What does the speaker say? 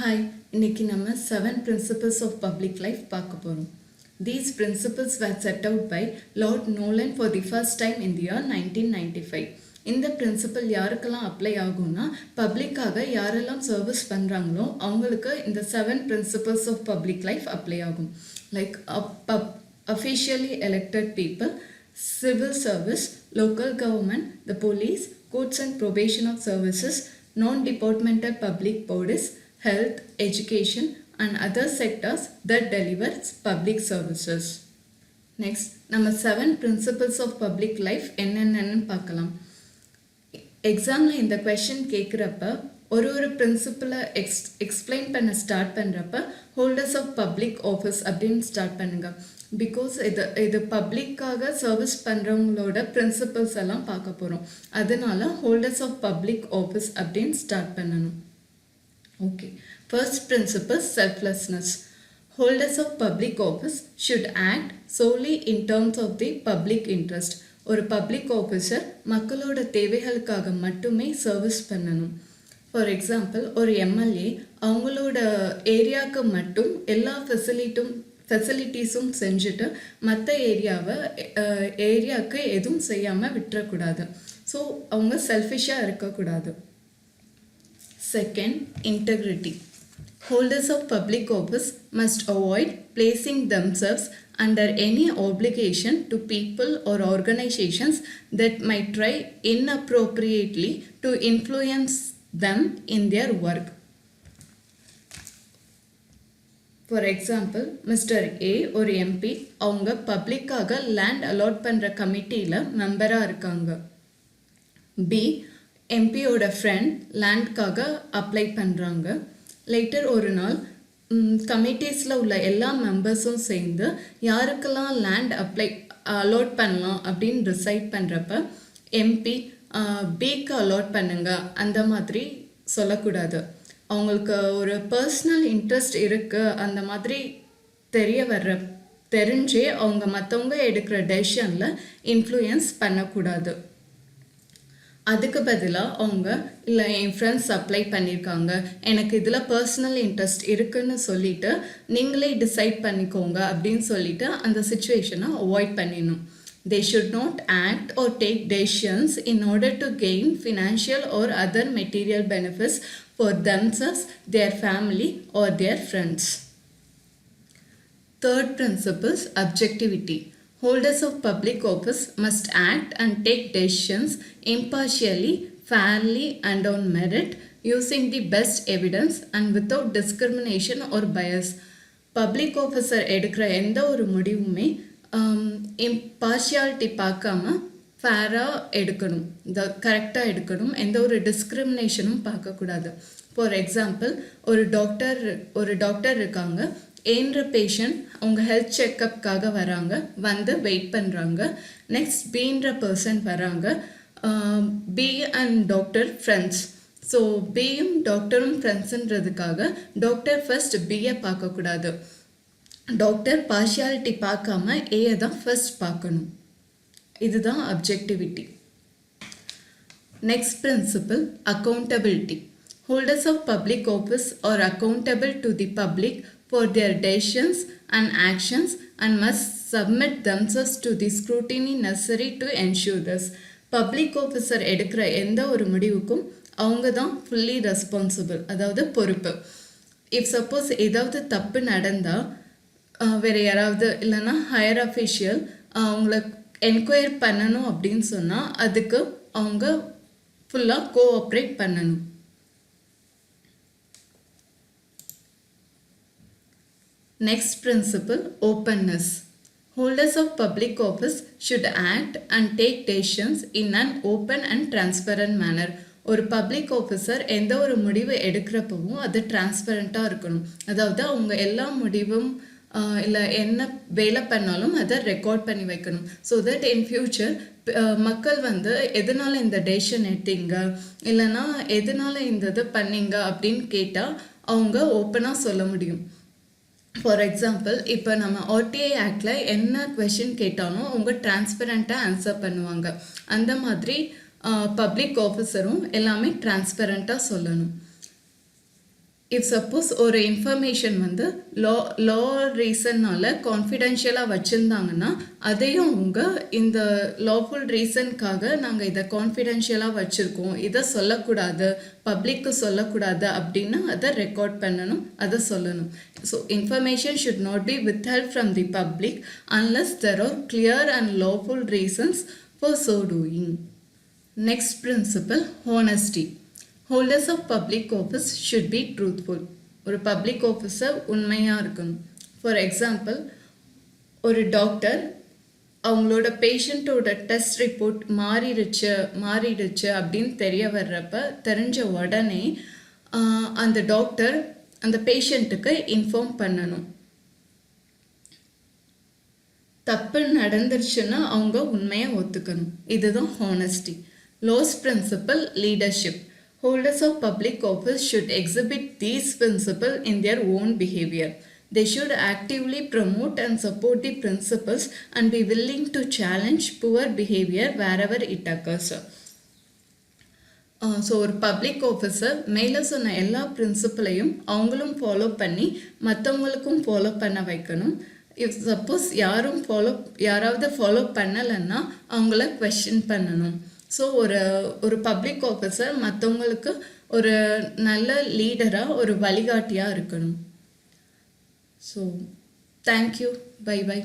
Hi, இன்னைக்கு நம்ம 7 principles of public life பார்க்க போகிறோம். These principles were set out by Lord Nolan for the first time in the year 1995. இந்த principal யாருக்கெல்லாம் apply ஆகும்னா, பப்ளிக்காக யாரெல்லாம் சர்வீஸ் பண்ணுறாங்களோ அவங்களுக்கு இந்த 7 principles of public life apply ஆகும். Like officially elected people, civil service, local government, the police, courts and probation of services, non-departmental public bodies, health, education and other sectors that delivers public services. Next, நம்ம 7 principles of public life என்னென்னு பார்க்கலாம். எக்ஸாமில் இந்த question கேட்குறப்ப ஒரு பிரின்சிபலை explain பண்ண start பண்ணுறப்ப holders of public office அப்படின்னு ஸ்டார்ட் பண்ணுங்க. பிகாஸ் இது பப்ளிக்காக சர்வீஸ் பண்ணுறவங்களோட பிரின்சிபல்ஸ் எல்லாம் பார்க்க போகிறோம். அதனால ஹோல்டர்ஸ் ஆஃப் பப்ளிக் ஆஃபீஸ் அப்படின்னு ஸ்டார்ட் பண்ணணும். Okay, first principle, selflessness. Holders of public office should act solely in terms of the public interest. ஒரு பப்ளிக் ஆஃபீஸர் மக்களோட தேவைகளுக்காக மட்டுமே சர்வீஸ் பண்ணணும். ஃபார் எக்ஸாம்பிள், ஒரு எம்எல்ஏ அவங்களோட ஏரியாவுக்கு மட்டும் எல்லா ஃபெசிலிட்டிஸும் செஞ்சுட்டு மற்ற ஏரியாவுக்கு எதுவும் செய்யாமல் விட்டுறக்கூடாது. ஸோ அவங்க செல்ஃபிஷாக இருக்கக்கூடாது. Second, integrity. Holders of public office must avoid placing themselves under any obligation to people or organizations that might try inappropriately to influence them in their work. For example, Mr. A ஒரு MP அவங்க பப்ளிக்காக land allot பண்ணுற கமிட்டியில் மெம்பராக இருக்காங்க. B எம்பியோட friend லேண்ட்காக apply பண்ணுறாங்க. Later ஒரு நாள் கமிட்டிஸில் உள்ள எல்லா மெம்பர்ஸும் சேர்ந்து யாருக்கெல்லாம் லேண்ட் அலாட் பண்ணலாம் அப்படின்னு டிசைட் பண்ணுறப்ப எம்பி பிக்கு அலாட் பண்ணுங்க அந்த மாதிரி சொல்லக்கூடாது. அவங்களுக்கு ஒரு பர்சனல் இன்ட்ரெஸ்ட் இருக்குது அந்த மாதிரி தெரிஞ்சே அவங்க மற்றவங்க எடுக்கிற டெசிஷனில் இன்ஃப்ளூயன்ஸ் பண்ணக்கூடாது. அதுக்கு பதிலாக அவங்க இல்லை என் ஃப்ரெண்ட்ஸ் அப்ளை பண்ணியிருக்காங்க, எனக்கு இதில் பர்சனல் இன்ட்ரெஸ்ட் இருக்குன்னு சொல்லிவிட்டு நீங்களே டிசைட் பண்ணிக்கோங்க அப்படின்னு சொல்லிட்டு அந்த சுச்சுவேஷனை அவாய்ட் பண்ணிடணும். They should not act or take decisions in order to gain financial or other material benefits for themselves, their family or their friends. Third principle is objectivity. Holders of public office must act and take decisions impartially, fairly and on merit, using the best evidence and without discrimination or bias. Public officer எடுக்கிற எந்த ஒரு முடிவுமே impartiality பார்க்காம ஃபேராக எடுக்கணும், கரெக்டாக எடுக்கணும், எந்த ஒரு டிஸ்கிரிமினேஷனும் பார்க்கக்கூடாது. ஃபார் எக்ஸாம்பிள், ஒரு டாக்டர் இருக்காங்க, ஏன்ற பேஷண்ட் அவங்க ஹெல்த் செக்கப்புக்காக வராங்க, வந்து வெயிட் பண்ணுறாங்க. நெக்ஸ்ட் பின்ற பர்சன் வராங்க, B and doctor friends. So பியும் டாக்டரும் ஃப்ரெண்ட்ஸுன்றதுக்காக டாக்டர் ஃபர்ஸ்ட் பியை பார்க்கக்கூடாது. டாக்டர் பார்ஷியாலிட்டி பார்க்காம ஏயை தான் ஃபர்ஸ்ட் பார்க்கணும். இதுதான் objectivity. Next principle, accountability. Holders of public office are accountable to the public for their decisions and actions and must submit themselves to the scrutiny necessary to ensure this. Public officer எடுக்கிற எந்த ஒரு முடிவுக்கும் அவங்க தான் fully responsible, அதாவது பொறுப்பு. If suppose ஏதாவது தப்பு நடந்தால் வேறு யாராவது இல்லைன்னா ஹையர் அஃபிஷியல் அவங்கள என்கொயர் பண்ணணும் அப்படின்னு சொன்னால் அதுக்கு அவங்க ஃபுல்லாக கோஆப்ரேட் பண்ணணும். Next principle, openness. Holders of public office should act and take decisions in an open and transparent manner. ஒரு பப்ளிக் ஆஃபீஸர் எந்த ஒரு முடிவு எடுக்கிறப்பவும் அது டிரான்ஸ்பரண்ட்டாக இருக்கணும். அதாவது அவங்க எல்லா முடிவும் இல்லை என்ன வேலை பண்ணாலும் அதை ரெக்கார்ட் பண்ணி வைக்கணும். ஸோ தட் இன் ஃப்யூச்சர் மக்கள் வந்து எதனால் இந்த டெசிஷன் எடுத்தீங்க இல்லைன்னா எதனால் இந்த இது பண்ணீங்க அப்படின்னு கேட்டால் அவங்க ஓப்பனாக சொல்ல முடியும். ஃபார் எக்ஸாம்பிள், இப்போ நம்ம ஆர்டிஐ ஆக்டில் என்ன கொஷின் கேட்டாலும் அவங்க டிரான்ஸ்பரண்ட்டாக ஆன்சர் பண்ணுவாங்க. அந்த மாதிரி பப்ளிக் ஆஃபீஸரும் எல்லாமே டிரான்ஸ்பரண்ட்டாக சொல்லணும். இஃப் சப்போஸ் ஒரு இன்ஃபர்மேஷன் வந்து லா ரீசன்னால் கான்ஃபிடென்ஷியலாக வச்சுருந்தாங்கன்னா அதையும் அவங்க இந்த லாஃபுல் ரீசனுக்காக நாங்கள் இதை கான்ஃபிடென்ஷியலாக வச்சுருக்கோம், இதை சொல்லக்கூடாது, பப்ளிக்கு சொல்லக்கூடாது அப்படின்னு அதை ரெக்கார்ட் பண்ணணும், அதை சொல்லணும். So information should not be withheld from the public unless there are clear and lawful reasons for so doing. Next principle, honesty. Holders of public office should be truthful. ஒரு பப்ளிக் ஆஃபீஸர் உண்மையாக இருக்கணும். For example, ஒரு doctor அவங்களோட பேஷண்ட்டோட test report மாறிடுச்சு அப்படின்னு தெரிஞ்ச உடனே அந்த டாக்டர் அந்த பேஷண்ட்டுக்கு இன்ஃபார்ம் பண்ணணும். தப்பு நடந்துருச்சுன்னா அவங்க உண்மையை ஒத்துக்கணும். இதுதான் honesty. Law's principle, leadership. Holders of public office should exhibit these principles in their own behavior. They should actively promote and support the principles and be willing to challenge poor behavior wherever it occurs. So ஒரு public officer மேலே சொன்ன எல்லா பிரின்சிபலையும் அவங்களும் follow பண்ணி மற்றவங்களுக்கும் follow பண்ண வைக்கணும். If suppose யாராவது ஃபாலோ பண்ணலைன்னா அவங்கள குவெஸ்சன் பண்ணணும். ஸோ ஒரு பப்ளிக் ஆஃபீஸர் மற்றவங்களுக்கு ஒரு நல்ல லீடராக, ஒரு வழிகாட்டியாக இருக்கணும். So thank you, bye by.